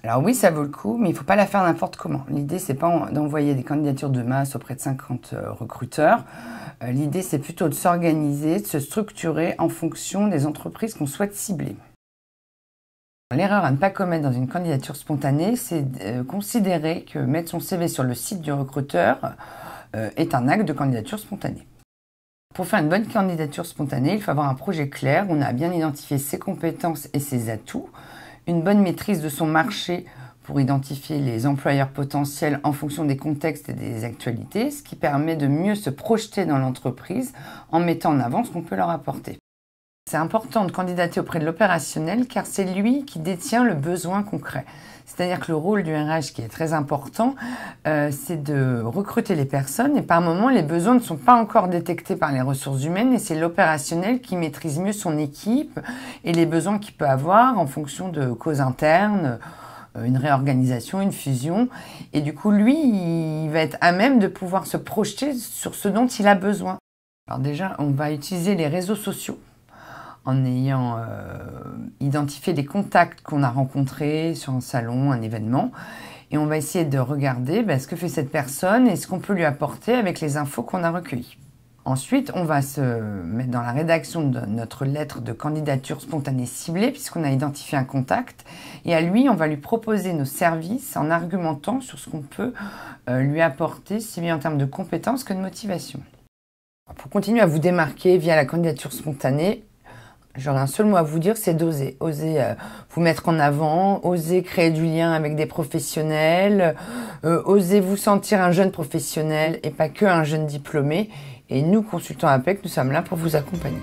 Alors oui, ça vaut le coup, mais il ne faut pas la faire n'importe comment. L'idée, c'est pas d'envoyer des candidatures de masse auprès de 50 recruteurs. L'idée, c'est plutôt de s'organiser, de se structurer en fonction des entreprises qu'on souhaite cibler. L'erreur à ne pas commettre dans une candidature spontanée, c'est de considérer que mettre son CV sur le site du recruteur est un acte de candidature spontanée. Pour faire une bonne candidature spontanée, il faut avoir un projet clair où on a bien identifié ses compétences et ses atouts, une bonne maîtrise de son marché pour identifier les employeurs potentiels en fonction des contextes et des actualités, ce qui permet de mieux se projeter dans l'entreprise en mettant en avant ce qu'on peut leur apporter. C'est important de candidater auprès de l'opérationnel car c'est lui qui détient le besoin concret. C'est-à-dire que le rôle du RH qui est très important, c'est de recruter les personnes et par moment les besoins ne sont pas encore détectés par les ressources humaines et c'est l'opérationnel qui maîtrise mieux son équipe et les besoins qu'il peut avoir en fonction de causes internes, une réorganisation, une fusion. Et du coup, lui, il va être à même de pouvoir se projeter sur ce dont il a besoin. Alors déjà, on va utiliser les réseaux sociaux en ayant identifié les contacts qu'on a rencontrés sur un salon, un événement. Et on va essayer de regarder ce que fait cette personne et ce qu'on peut lui apporter avec les infos qu'on a recueillies. Ensuite, on va se mettre dans la rédaction de notre lettre de candidature spontanée ciblée puisqu'on a identifié un contact. Et à lui, on va lui proposer nos services en argumentant sur ce qu'on peut lui apporter, si bien en termes de compétences que de motivation. Pour continuer à vous démarquer via la candidature spontanée, j'aurais un seul mot à vous dire, c'est d'oser. Oser vous mettre en avant, oser créer du lien avec des professionnels, oser vous sentir un jeune professionnel et pas que un jeune diplômé. Et nous, consultants APEC, nous sommes là pour vous accompagner.